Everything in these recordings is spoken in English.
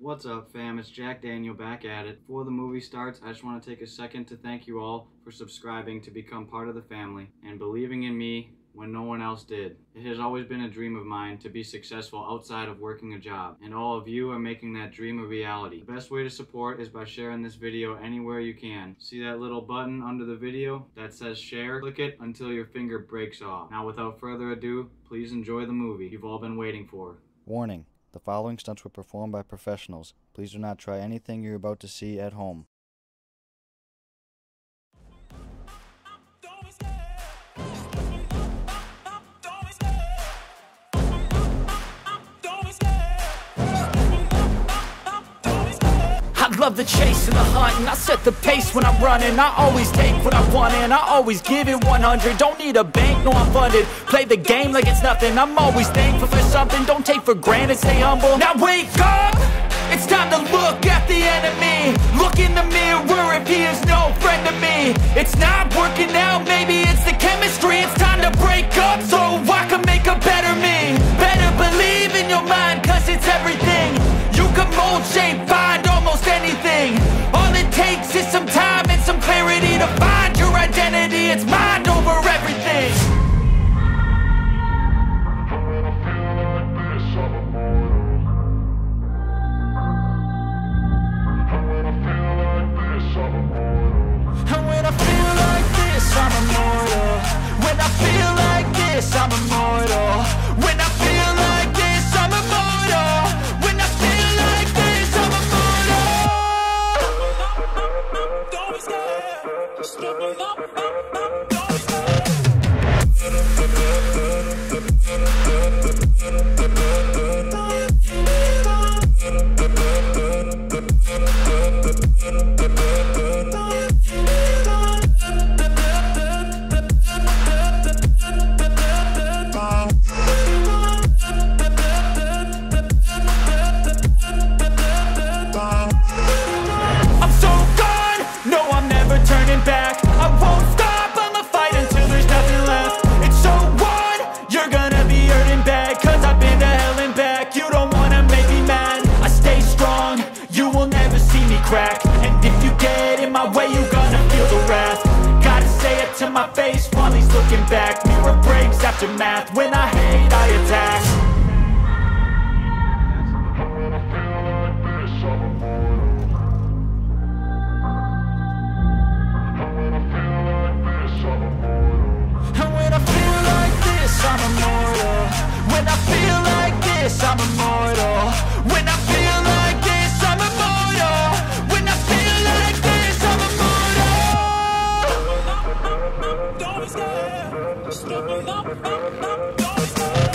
What's up, fam? It's Jack Daniel back at it. Before the movie starts, I just want to take a second to thank you all for subscribing to become part of the family and believing in me when no one else did. It has always been a dream of mine to be successful outside of working a job, and all of you are making that dream a reality. The best way to support is by sharing this video anywhere you can. See that little button under the video that says share? Click it until your finger breaks off. Now, without further ado, please enjoy the movie you've all been waiting for. Warning. The following stunts were performed by professionals. Please do not try anything you're about to see at home. I love the chase and the hunt, and I set the pace when I'm running. I always take what I want and I always give it 100. Don't need a bank, no I'm funded. Play the game like it's nothing. I'm always thankful for something. Don't take for granted, stay humble. Now wake up! It's time to look at the enemy. Look in the mirror if he is no friend to me. It's not working out, maybe it's the chemistry. It's time to break up so I can make a better me. Better believe in your mind, cause it's everything. You can mold, shape, find almost anything. All it takes is some time and some clarity to find your identity. It's mind over everything. And when I feel like this, I'm immortal. When I feel like this, I'm immortal. When I feel like this, I'm immortal. When I feel like this, I'm immortal. Don't be scared. Just give me up. Don't be scared. Turning back, I won't stop, I'ma fight until there's nothing left. It's so on, you're gonna be hurting bad, cause I've been to hell and back. You don't wanna make me mad, I stay strong, you will never see me crack. And if you get in my way, you gonna feel the wrath. Gotta say it to my face while he's looking back. Mirror breaks after math, when I hate I attack. I'm immortal. When I feel like this, I'm immortal. When I feel like this, I'm immortal. When I feel like this, I'm immortal. Don't be scared. Just give me up. Don't be scared.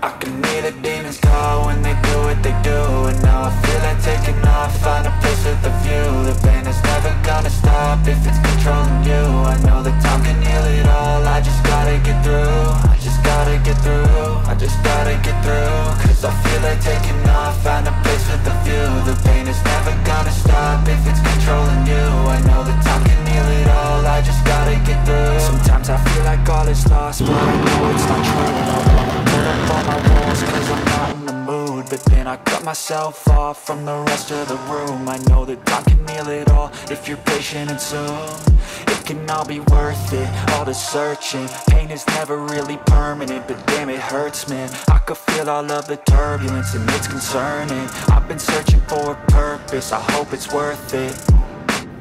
I can hear the demons call when they do what they do. And now I feel like taking off, find a place with a view. The pain is never gonna stop if it's controlling you. I know that time can heal it all, I just gotta get through. I just gotta get through, I just gotta get through. Cause I feel like taking off, find a place with a view. The pain is never gonna stop if it's controlling you. I know that time can heal it all, I just gotta get through. Sometimes I feel like all is lost, but I know it's not true. Put up all my walls cause I'm not in the mood. But then I cut myself off from the rest of the room. I know that time can heal it all if you're patient and soon. It can all be worth it, all the searching. Pain is never really permanent, but damn it hurts, man. I could feel all of the turbulence and it's concerning. I've been searching for a purpose, I hope it's worth it.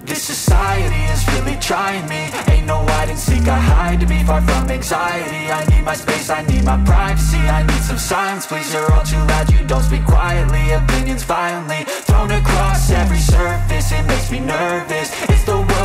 This society is really trying me. Ain't no hide and seek, I hide to be far from anxiety. I need my space, I need my privacy. I need some silence, please, you're all too loud. You don't speak quietly, opinions violently thrown across every surface. It makes me nervous, it's the world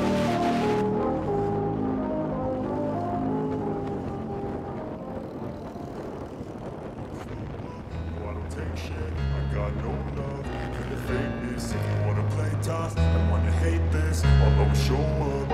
got no love for the fakeness. If you wanna play tough and wanna hate this, I'll always show up.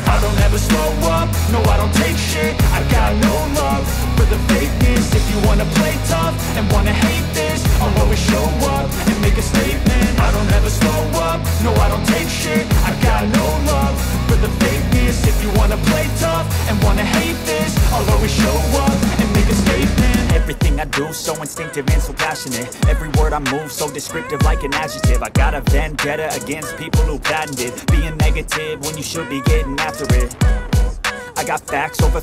I don't ever slow up, no I don't take shit. I got no love for the fakeness. If you wanna play tough and wanna hate this, I'll always show up and make a statement. I don't ever slow up, no I don't take shit. I got no love for the fakeness. If you wanna play tough and wanna hate this, I'll always show up and make a statement. Everything I do so instinctive and so passionate. Every word I move so descriptive like an adjective. I got a vendetta against people who patented being negative when you should be getting after it. I got facts over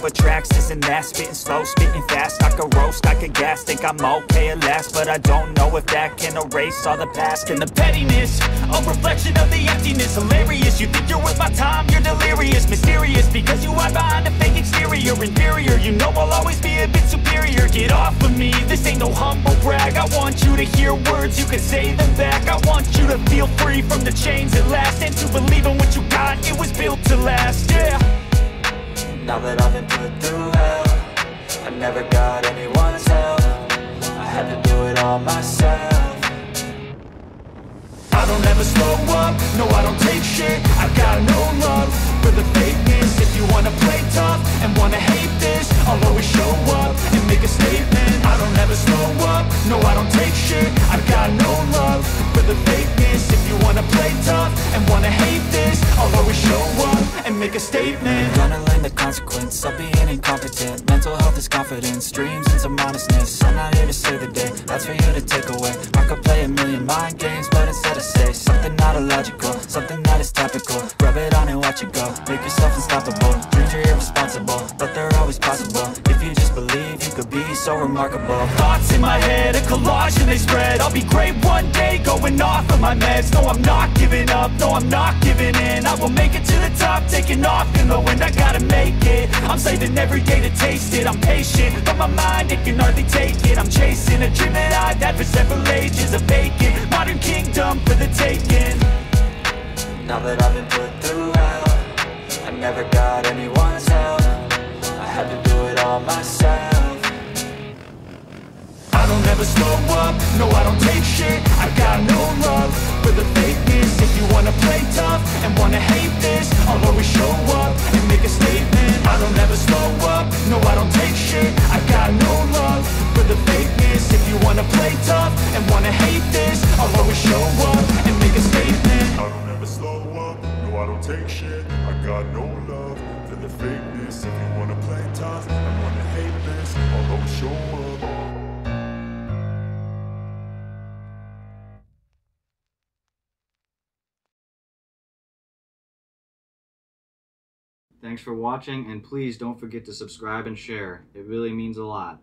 tracks, this and that. Spitting slow, spitting fast, I could roast, I could gas. Think I'm okay at last, but I don't know if that can erase all the past. And the pettiness, a reflection of the emptiness. Hilarious, you think you're worth my time, you're delirious. Mysterious, because you hide behind a fake exterior. Inferior, you know I'll always be a bit superior. Get off of me, this ain't no humble brag. I want you to hear words, you can say them back. I want you to feel free from the chains at last, and to believe in what you got, it was built to last, yeah. Now that I've been put through hell, I never got anyone's help. I had to do it all myself. I don't ever slow up, no I don't take shit. I got no love for the fakeness. If you wanna play tough and wanna hate this, I'll always show up and make a statement. I don't ever slow up, no I don't take shit. I got no love for the fakeness. If you wanna play tough and wanna hate this, I'll always show up and make a statement. Gonna learn the consequence of being incompetent. Mental health is confidence, dreams and some honestness. I'm not here to save the day, that's for you to take away. I could play a million mind games, but instead I say something not illogical, something that is topical. Rub it on and watch it go, make yourself unstoppable. Dreams are irresponsible, but they're always possible. If you just believe, you could be so remarkable. Thoughts in my head, a collage and they spread. I'll be great one day, going off of my meds. No, I'm not giving up, no, I'm not giving in. I will make it to the top, taking off in the wind. I gotta make it, I'm saving every day to taste it. I'm patient, but my mind, it can hardly take it. I'm chasing a dream that I've had for several ages. A vacant, modern kingdom for the taking. Now that I've been put through hell, I never got anyone's help. I had to do it all myself. I don't ever slow up, no I don't take shit. I got no love for the fakeness. If you wanna play tough and wanna hate this, I'll always show up and make a statement. I don't ever slow up, no I don't take shit. I got no love for the fakeness. If you wanna play tough and wanna hate this, I'll always show up and make a statement. I don't ever slow up, no I don't take shit. I got no love for the fakeness. If you wanna play tough and wanna hate this, I'll always show up. Thanks for watching, and please don't forget to subscribe and share. It really means a lot.